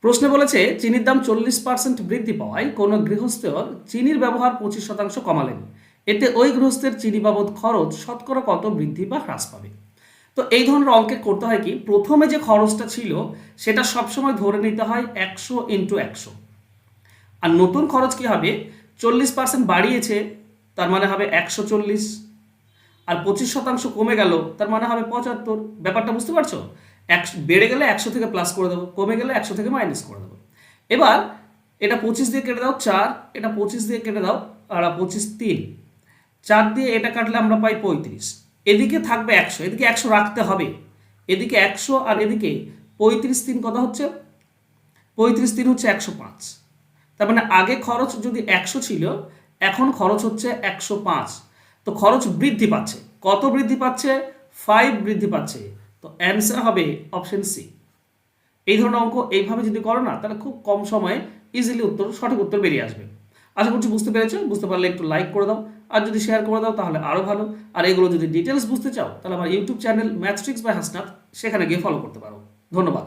প্রশ্নে বলেছে চিনির দাম 40% বৃদ্ধি পাওয়ায় কোনো গৃহস্থ চিনির ব্যবহার 25% কমালেন, এতে ওই গৃহস্থের চিনি বাবদ খরচ শতকরা কত বৃদ্ধি বা হ্রাস পাবে। তো এই ধরনের অঙ্কে করতে হয় কি, প্রথমে যে খরচটা ছিল সেটা সবসময় ধরে নিতে হয় 100 × 100। আর নতুন খরচ কি হবে, 40% বাড়িয়েছে তার মানে হবে 140, আর 25% কমে গেল তার মানে হবে 75। ব্যাপারটা বুঝতে পারছো? বেড়ে গেলে 100 থেকে প্লাস করে দেবো, কমে গেলে 100 থেকে মাইনাস করে দেবো। এবার এটা 25 দিয়ে কেটে দাও 4, এটা 25 দিয়ে কেটে দাও আর 25 3, 4 দিয়ে এটা কাটলে আমরা পাই 35। এদিকে থাকবে 100, এদিকে 100 রাখতে হবে, এদিকে 100 আর এদিকে 35 3 কত হচ্ছে, 35 3 হচ্ছে 105। তার মানে আগে খরচ যদি 100 ছিল, এখন খরচ হচ্ছে 105। তো খরচ বৃদ্ধি পাচ্ছে, কত বৃদ্ধি পাচ্ছে, 5 বৃদ্ধি পাচ্ছে। তো অ্যান্সার হবে অপশন সি। এই ধরনের অঙ্ক এইভাবে যদি করো না, তাহলে খুব কম সময়ে ইজিলি সঠিক উত্তর বেরিয়ে আসবে। আশা করছি বুঝতে পেরেছো। বুঝতে পারলে একটু লাইক করে দাও, আর যদি শেয়ার করে দাও তাহলে আরও ভালো। আর এগুলো যদি ডিটেলস বুঝতে চাও তাহলে আমার ইউটিউব চ্যানেল ম্যাথট্রিক্স বাই হাসনাত, সেখানে গিয়ে ফলো করতে পারো। ধন্যবাদ।